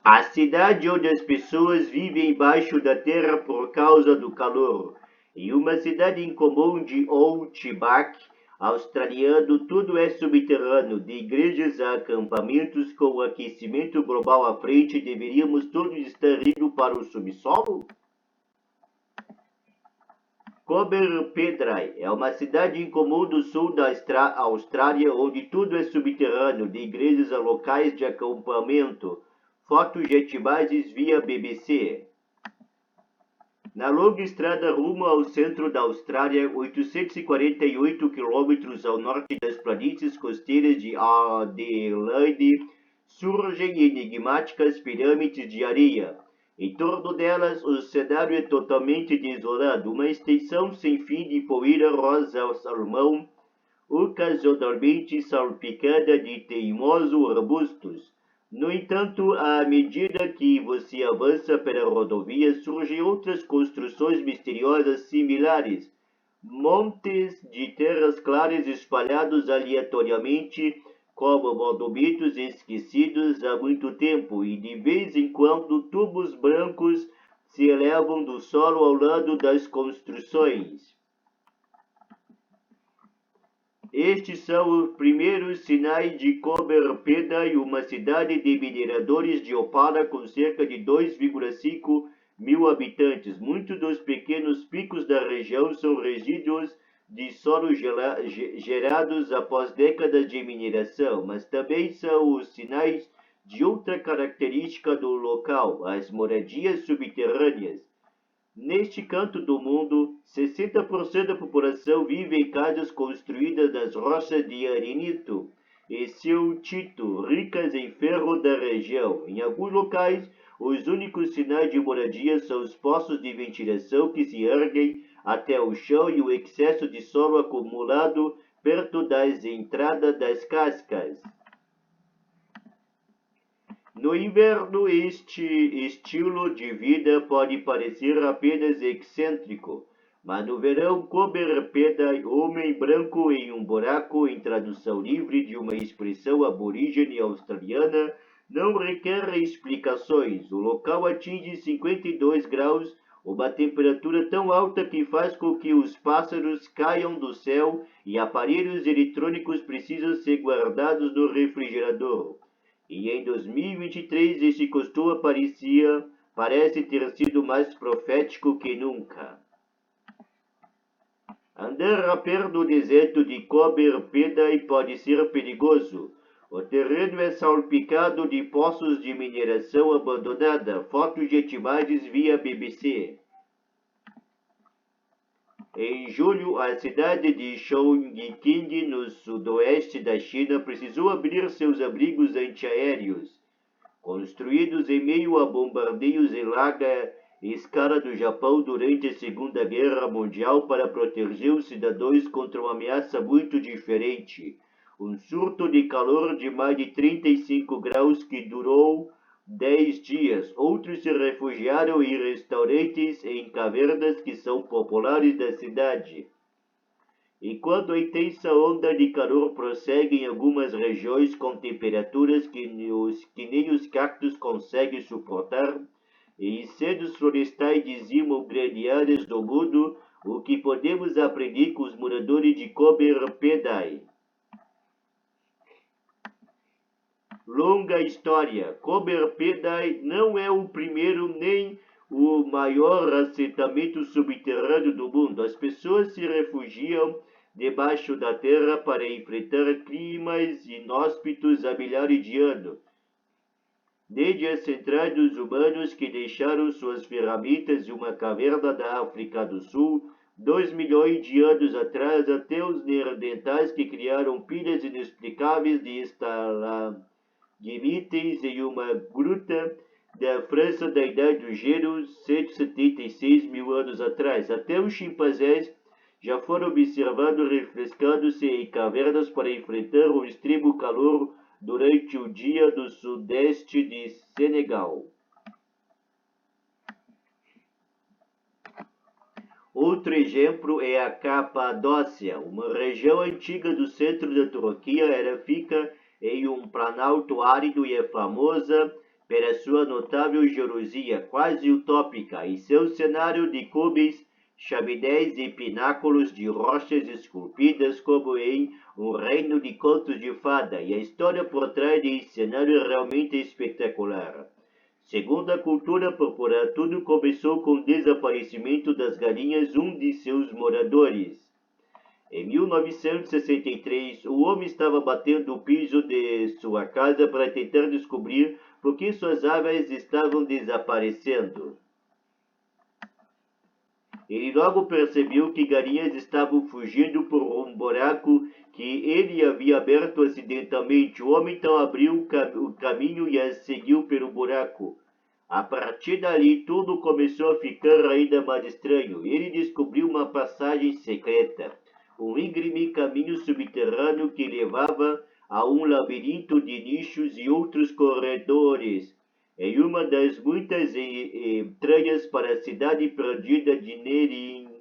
A cidade onde as pessoas vivem embaixo da terra por causa do calor. Em uma cidade incomum de Outback australiano, tudo é subterrâneo, de igrejas a acampamentos. Com o aquecimento global à frente, deveríamos todos estar indo para o subsolo? Cober-Pedrai é uma cidade incomum do sul da Austrália, onde tudo é subterrâneo, de igrejas a locais de acampamento. Fotos de imagens via BBC. Na longa estrada rumo ao centro da Austrália, 848 quilômetros ao norte das planícies costeiras de Adelaide, surgem enigmáticas pirâmides de areia. Em torno delas, o cenário é totalmente desolado, uma extensão sem fim de poeira rosa-salmão, ocasionalmente salpicada de teimosos arbustos. No entanto, à medida que você avança pela rodovia, surgem outras construções misteriosas similares. Montes de terras claras espalhados aleatoriamente, como monumentos esquecidos há muito tempo, e de vez em quando tubos brancos se elevam do solo ao lado das construções. Estes são os primeiros sinais de Cober-Pedai, uma cidade de mineradores de opala com cerca de 2,5 mil habitantes. Muitos dos pequenos picos da região são resíduos de solo gerados após décadas de mineração, mas também são os sinais de outra característica do local, as moradias subterrâneas. Neste canto do mundo, 60% da população vive em casas construídas nas rochas de arenito e siltito, ricas em ferro da região. Em alguns locais, os únicos sinais de moradia são os poços de ventilação que se erguem até o chão e o excesso de solo acumulado perto das entradas das cascas. No inverno, este estilo de vida pode parecer apenas excêntrico, mas no verão, Cober-Pedai, homem branco em um buraco, em tradução livre de uma expressão aborígene australiana, não requer explicações. O local atinge 52 graus, uma temperatura tão alta que faz com que os pássaros caiam do céu e aparelhos eletrônicos precisam ser guardados no refrigerador. E em 2023 este costume parece ter sido mais profético que nunca. Andar a pé no deserto de Cober-Pedai pode ser perigoso. O terreno é salpicado de poços de mineração abandonada. Fotos de imagens via BBC. Em julho, a cidade de Chongqing, no sudoeste da China, precisou abrir seus abrigos antiaéreos, construídos em meio a bombardeios em larga escala do Japão durante a Segunda Guerra Mundial para proteger os cidadãos contra uma ameaça muito diferente. Um surto de calor de mais de 35 graus que durou 10 dias. Outros se refugiaram em restaurantes em cavernas que são populares da cidade. Enquanto a intensa onda de calor prossegue em algumas regiões com temperaturas que nem os cactos conseguem suportar, e incêndios florestais dizimam grandes áreas do mundo, o que podemos aprender com os moradores de Cober-Pedai? Longa história. Cober-Pedai não é o primeiro nem o maior assentamento subterrâneo do mundo. As pessoas se refugiam debaixo da terra para enfrentar climas inóspitos há milhares de anos. Desde as centrais dos humanos que deixaram suas ferramentas em uma caverna da África do Sul 2 milhões de anos atrás, até os neandertais que criaram pilhas inexplicáveis de estalagmites em uma gruta da França da Idade do Gelo 176 mil anos atrás. Até os chimpanzés já foram observados refrescando-se em cavernas para enfrentar o extremo calor durante o dia do sudeste de Senegal. Outro exemplo é a Capadócia, uma região antiga do centro da Turquia. Ela fica em um planalto árido e é famosa pela sua notável geologia quase utópica e seu cenário de cubes, chaminés e pináculos de rochas esculpidas como em um reino de contos de fada, e a história por trás desse cenário é realmente espetacular. Segundo a cultura popular, tudo começou com o desaparecimento das galinhas, um de seus moradores. Em 1963, o homem estava batendo o piso de sua casa para tentar descobrir por que suas aves estavam desaparecendo. Ele logo percebeu que galinhas estavam fugindo por um buraco que ele havia aberto acidentalmente. O homem então abriu o caminho e as seguiu pelo buraco. A partir dali, tudo começou a ficar ainda mais estranho. Ele descobriu uma passagem secreta, um íngreme caminho subterrâneo que levava a um labirinto de nichos e outros corredores. Em uma das muitas entranhas para a cidade perdida de Nerincuyu.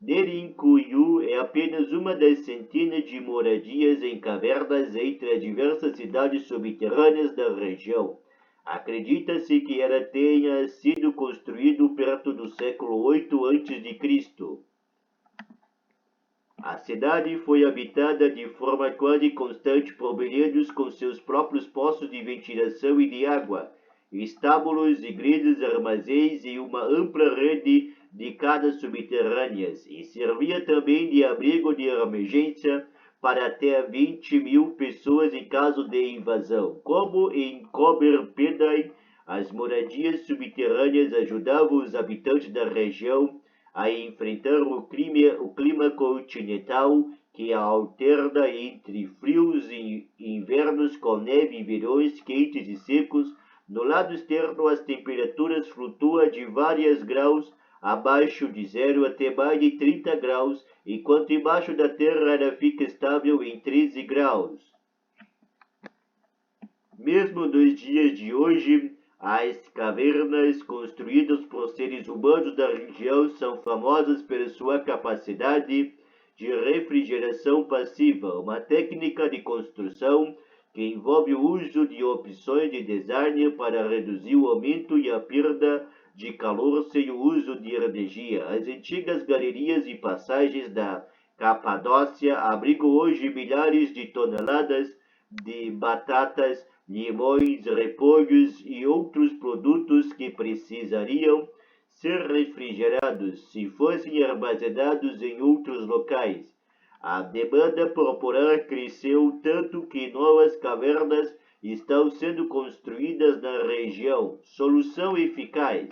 Nerincuyu é apenas uma das centenas de moradias em cavernas entre as diversas cidades subterrâneas da região. Acredita-se que ela tenha sido construída perto do século 8 a.C. A cidade foi habitada de forma quase constante por milênios com seus próprios poços de ventilação e de água, estábulos, igrejas, armazéns e uma ampla rede de casas subterrâneas, e servia também de abrigo de emergência para até 20.000 pessoas em caso de invasão. Como em Cober-Pedai, as moradias subterrâneas ajudavam os habitantes da região a enfrentar o clima continental que alterna entre frios invernos com neve e verões quentes e secos. No lado externo, as temperaturas flutuam de vários graus abaixo de zero até mais de 30 graus, enquanto embaixo da terra ela fica estável em 13 graus. Mesmo nos dias de hoje, as cavernas construídas por seres humanos da região são famosas pela sua capacidade de refrigeração passiva, uma técnica de construção que envolve o uso de opções de design para reduzir o aumento e a perda de calor sem o uso de energia. As antigas galerias e passagens da Capadócia abrigam hoje milhares de toneladas de batatas, limões, repolhos e outros produtos que precisariam ser refrigerados se fossem armazenados em outros locais. A demanda popular cresceu tanto que novas cavernas estão sendo construídas na região. Solução eficaz.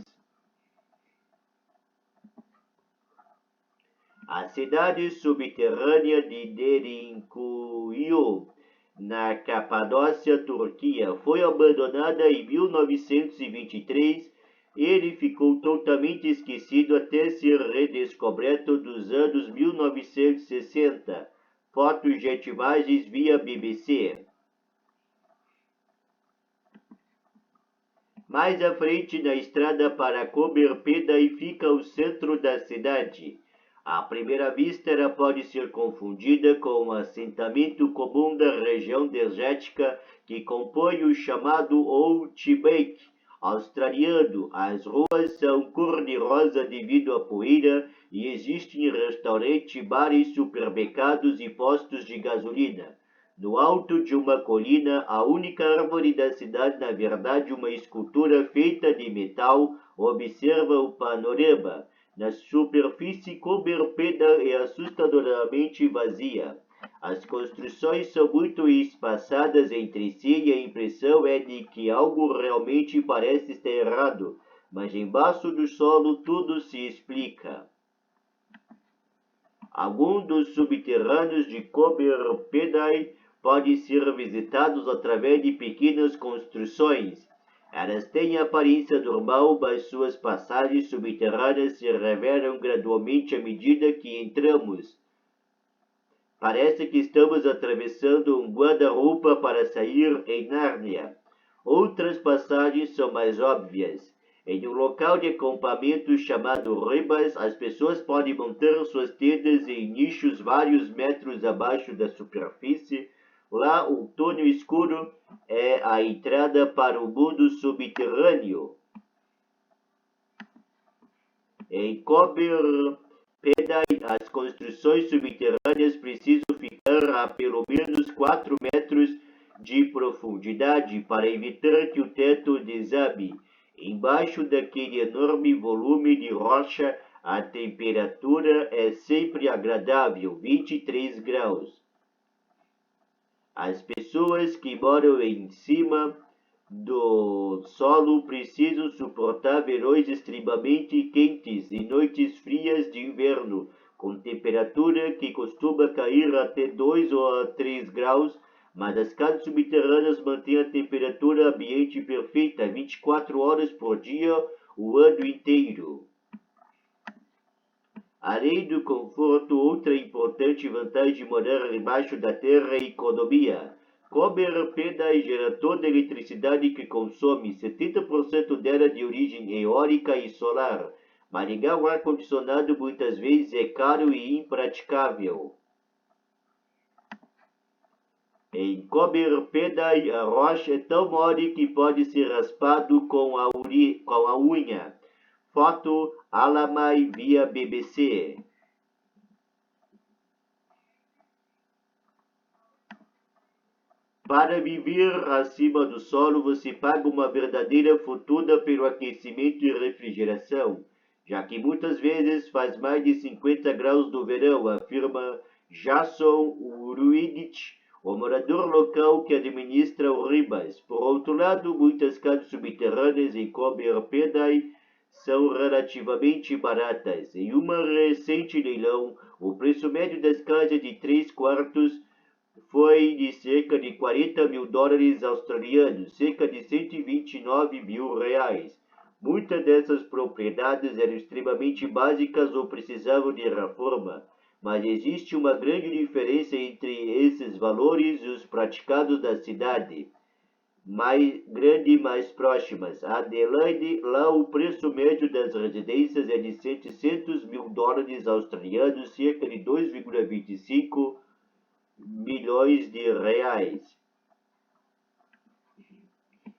A cidade subterrânea de Derinkuyu, na Capadócia, Turquia, foi abandonada em 1923. Ele ficou totalmente esquecido até ser redescoberto nos anos 1960. Fotos de imagens via BBC. Mais à frente, na estrada para Cober-Pedai, fica o centro da cidade. À primeira vista, ela pode ser confundida com um assentamento comum da região desértica que compõe o chamado Outback australiano. As ruas são cor-de-rosa devido à poeira e existem restaurantes, bares, supermercados e postos de gasolina. No alto de uma colina, a única árvore da cidade, na verdade uma escultura feita de metal, observa o panorama. Na superfície, Cober-Pedai é assustadoramente vazia. As construções são muito espaçadas entre si e a impressão é de que algo realmente parece estar errado, mas embaixo do solo tudo se explica. Alguns dos subterrâneos de Cober-Pedai podem ser visitados através de pequenas construções. Elas têm aparência normal, mas suas passagens subterrâneas se revelam gradualmente à medida que entramos. Parece que estamos atravessando um guarda-roupa para sair em Nárnia. Outras passagens são mais óbvias. Em um local de acampamento chamado Ribas, as pessoas podem montar suas tendas em nichos vários metros abaixo da superfície. Lá, o túnel escuro é a entrada para o mundo subterrâneo. Em Cober-Pedai, as construções subterrâneas precisam ficar a pelo menos 4 metros de profundidade para evitar que o teto desabe. Embaixo daquele enorme volume de rocha, a temperatura é sempre agradável, 23 graus. As pessoas que moram em cima do solo precisam suportar verões extremamente quentes e noites frias de inverno, com temperatura que costuma cair até 2 ou 3 graus, mas as casas subterrâneas mantêm a temperatura ambiente perfeita 24 horas por dia, o ano inteiro. Além do conforto, outra importante vantagem de morar embaixo da terra é a economia. Cober-Pedai gera toda a eletricidade que consome, 70% dela de origem eólica e solar. Mas ligar o ar-condicionado muitas vezes é caro e impraticável. Em Cober-Pedai, a rocha é tão mole que pode ser raspado com a unha. Foto Alamai via BBC. Para viver acima do solo, você paga uma verdadeira fortuna pelo aquecimento e refrigeração, já que muitas vezes faz mais de 50 graus no verão, afirma Jason Uruigit, o morador local que administra o Ribas. Por outro lado, muitas casas subterrâneas em Cober-Pedai são relativamente baratas. Em um recente leilão, o preço médio das casas de 3 quartos foi de cerca de 40 mil dólares australianos, cerca de 129 mil reais. Muitas dessas propriedades eram extremamente básicas ou precisavam de reforma, mas existe uma grande diferença entre esses valores e os praticados da cidade mais grande e mais próximas. A Adelaide, lá o preço médio das residências é de 700 mil dólares australianos, cerca de 2,25 milhões de reais.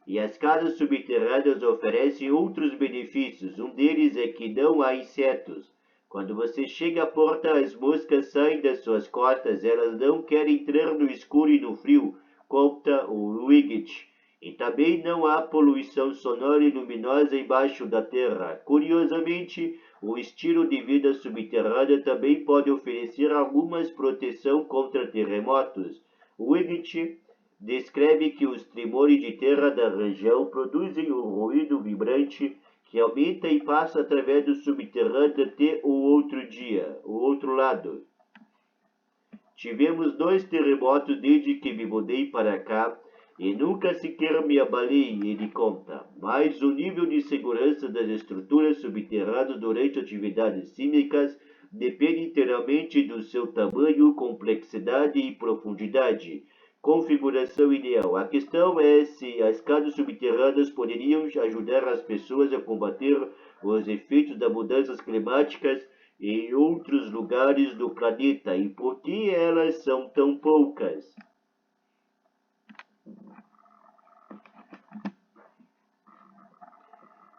E as casas subterrâneas oferecem outros benefícios. Um deles é que não há insetos. Quando você chega à porta, as moscas saem das suas costas. Elas não querem entrar no escuro e no frio, conta o Wigett. E também não há poluição sonora e luminosa embaixo da terra. Curiosamente, o estilo de vida subterrânea também pode oferecer alguma proteção contra terremotos. Wigett descreve que os tremores de terra da região produzem um ruído vibrante que aumenta e passa através do subterrâneo até o outro lado. Tivemos 2 terremotos desde que me mudei para cá e nunca sequer me abalei, ele conta. Mas o nível de segurança das estruturas subterrâneas durante atividades sísmicas depende inteiramente do seu tamanho, complexidade e profundidade. Configuração ideal. A questão é se as casas subterrâneas poderiam ajudar as pessoas a combater os efeitos das mudanças climáticas em outros lugares do planeta e por que elas são tão poucas.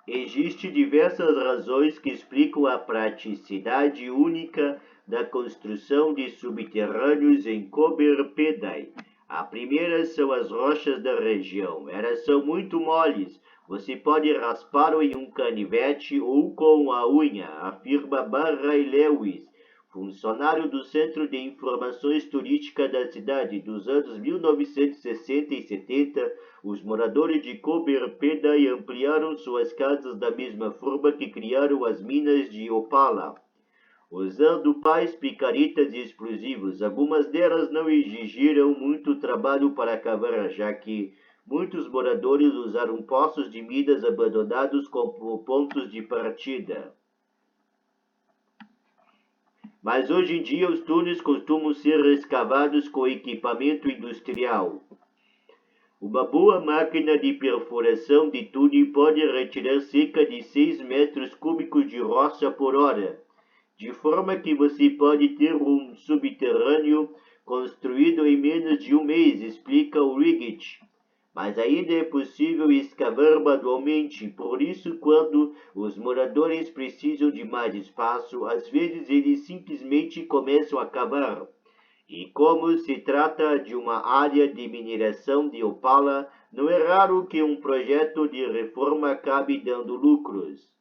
Existem diversas razões que explicam a praticidade única da construção de subterrâneos em Cober-Pedai. A primeira são as rochas da região. Elas são muito moles. Você pode raspá-lo em um canivete ou com a unha, afirma Barry Lewis, funcionário do Centro de Informações Turísticas da cidade. Dos anos 1960 e 70, os moradores de Cober-Pedai ampliaram suas casas da mesma forma que criaram as minas de Opala, usando pás, picaretas e explosivos. Algumas delas não exigiram muito trabalho para cavar, já que muitos moradores usaram poços de minas abandonados como pontos de partida. Mas hoje em dia os túneis costumam ser escavados com equipamento industrial. Uma boa máquina de perfuração de túnel pode retirar cerca de 6 metros cúbicos de rocha por hora, de forma que você pode ter um subterrâneo construído em menos de um mês, explica Ulrich. Mas ainda é possível escavar manualmente, por isso quando os moradores precisam de mais espaço, às vezes eles simplesmente começam a cavar. E como se trata de uma área de mineração de opala, não é raro que um projeto de reforma acabe dando lucros.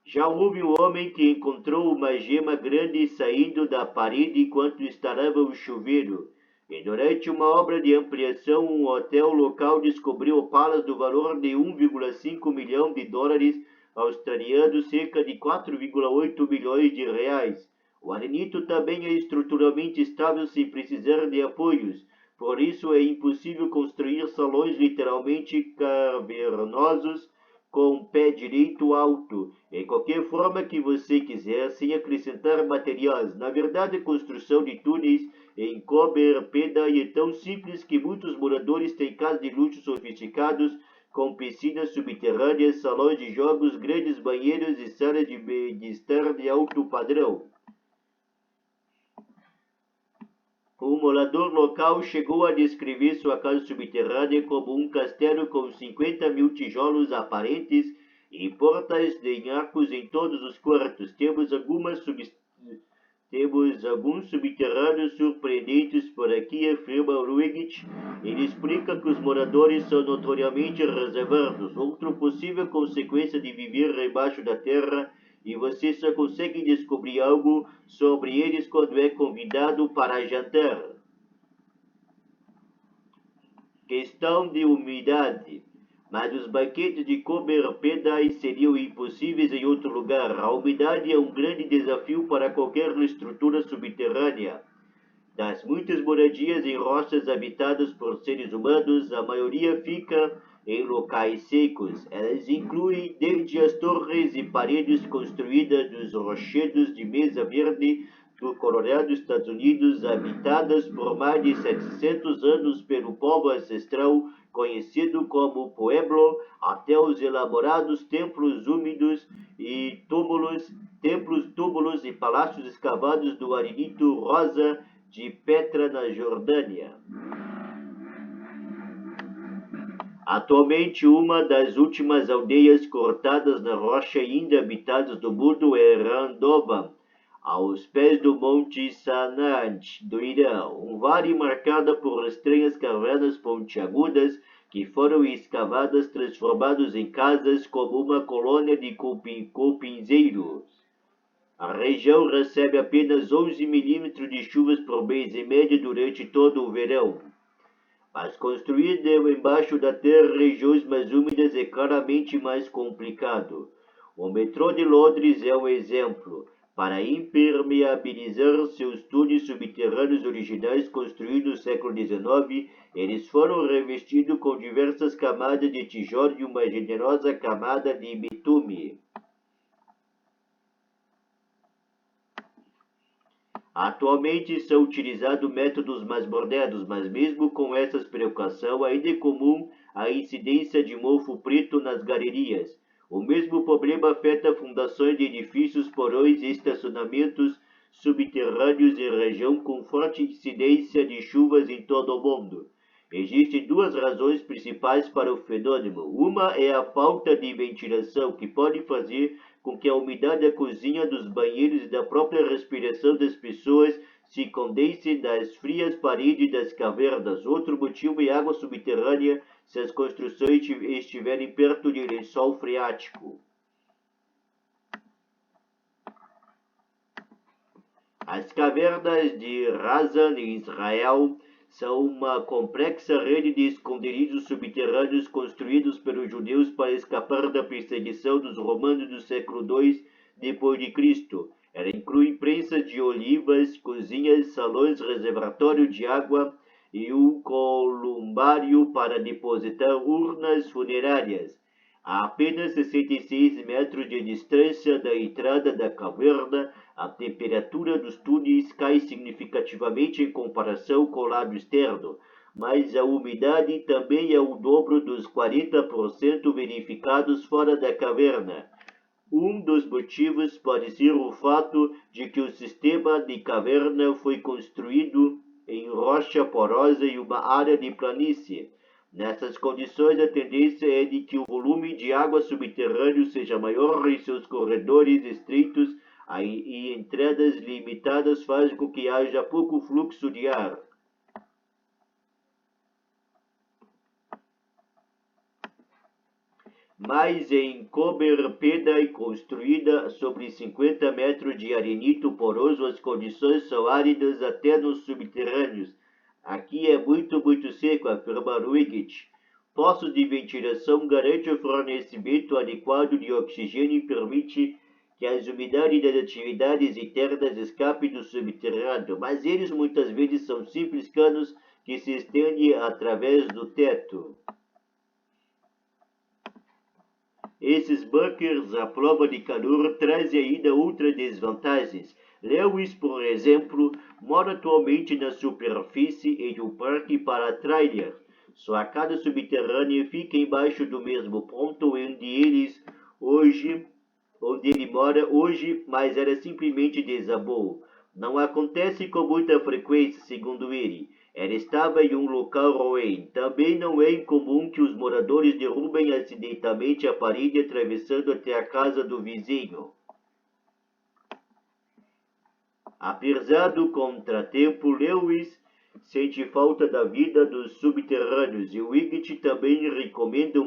Já houve um homem que encontrou uma gema grande saindo da parede enquanto instalava o chuveiro. E durante uma obra de ampliação, um hotel local descobriu opalas do valor de 1,5 milhão de dólares australianos, cerca de 4,8 milhões de reais. O arenito também é estruturalmente estável sem precisar de apoios. Por isso é impossível construir salões literalmente cavernosos com pé direito alto, em qualquer forma que você quiser, sem acrescentar materiais. Na verdade, a construção de túneis em Cober-Peda é tão simples que muitos moradores têm casas de luxo sofisticados, com piscinas subterrâneas, salões de jogos, grandes banheiros e salas de estar de alto padrão. Um morador local chegou a descrever sua casa subterrânea como um castelo com 50 mil tijolos aparentes e portas de arcos em todos os quartos. Temos alguns subterrâneos surpreendentes por aqui, afirma Ulrich. Ele explica que os moradores são notoriamente reservados. Outra possível consequência de viver embaixo da terra e você só consegue descobrir algo sobre eles quando é convidado para jantar. Questão de umidade. Mas os banquetes de Cober-Peda seriam impossíveis em outro lugar. A umidade é um grande desafio para qualquer estrutura subterrânea. Das muitas moradias em rochas habitadas por seres humanos, a maioria fica em locais secos. Elas incluem desde as torres e paredes construídas dos rochedos de mesa verde do Colorado, Estados Unidos, habitadas por mais de 700 anos pelo povo ancestral conhecido como Pueblo, até os elaborados templos úmidos e túmulos e palácios escavados do arenito rosa de Petra, na Jordânia. Atualmente, uma das últimas aldeias cortadas na rocha ainda habitadas do mundo é Randovan, aos pés do Monte Sanand, do Irã, um vale marcado por estranhas cavernas pontiagudas que foram escavadas, transformadas em casas como uma colônia de cupinzeiros. A região recebe apenas 11 milímetros de chuvas por mês, em média, durante todo o verão. Mas construir embaixo da terra regiões mais úmidas é claramente mais complicado. O metrô de Londres é um exemplo. Para impermeabilizar seus túneis subterrâneos originais construídos no século XIX, eles foram revestidos com diversas camadas de tijolo e uma generosa camada de bitume. Atualmente são utilizados métodos mais modernos, mas mesmo com essa preocupação, ainda é comum a incidência de mofo preto nas galerias. O mesmo problema afeta fundações de edifícios, porões e estacionamentos subterrâneos em região com forte incidência de chuvas em todo o mundo. Existem duas razões principais para o fenômeno. Uma é a falta de ventilação, que pode fazer com que a umidade da cozinha, dos banheiros e da própria respiração das pessoas se condense nas frias paredes das cavernas. Outro motivo é água subterrânea, se as construções estiverem perto de lençol freático. As cavernas de Razan, em Israel, são uma complexa rede de esconderijos subterrâneos construídos pelos judeus para escapar da perseguição dos romanos do século II d.C. Ela inclui prensas de olivas, cozinhas, salões, reservatório de água e um columbário para depositar urnas funerárias. A apenas 66 metros de distância da entrada da caverna, a temperatura dos túneis cai significativamente em comparação com o lado externo, mas a umidade também é o dobro dos 40% verificados fora da caverna. Um dos motivos pode ser o fato de que o sistema de caverna foi construído em rocha porosa e uma área de planície. Nessas condições, a tendência é de que o volume de água subterrâneo seja maior e seus corredores estreitos e entradas limitadas fazem com que haja pouco fluxo de ar. Mas em Coberpedae, construída sobre 50 metros de arenito poroso, as condições são áridas até nos subterrâneos. Aqui é muito seco, afirma Wiggett. Poços de ventilação garantem o fornecimento adequado de oxigênio e permite que as umidades das atividades internas escapem do subterrâneo, mas eles muitas vezes são simples canos que se estendem através do teto. Esses bunkers à prova de calor trazem ainda outras desvantagens. Lewis, por exemplo, mora atualmente na superfície em um parque para trailer. Sua casa subterrânea fica embaixo do mesmo ponto onde ele mora hoje, mas ela simplesmente desabou. Não acontece com muita frequência, segundo ele. Ela estava em um local ruim. Também não é incomum que os moradores derrubem acidentalmente a parede atravessando até a casa do vizinho. Apesar do contratempo, Lewis sente falta da vida dos subterrâneos e Wiggett também recomenda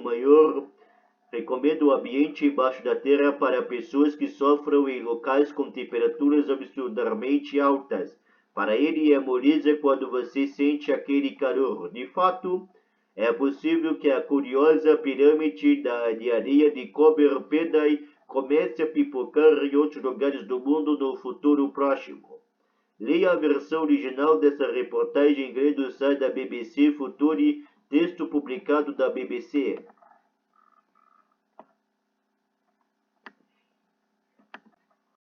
o ambiente embaixo da terra para pessoas que sofrem em locais com temperaturas absurdamente altas. Para ele é moleza quando você sente aquele calor. De fato, é possível que a curiosa pirâmide de areia de Coberpedae comece a pipocar em outros lugares do mundo no futuro próximo. Leia a versão original dessa reportagem em inglês do site da BBC Future, texto publicado da BBC.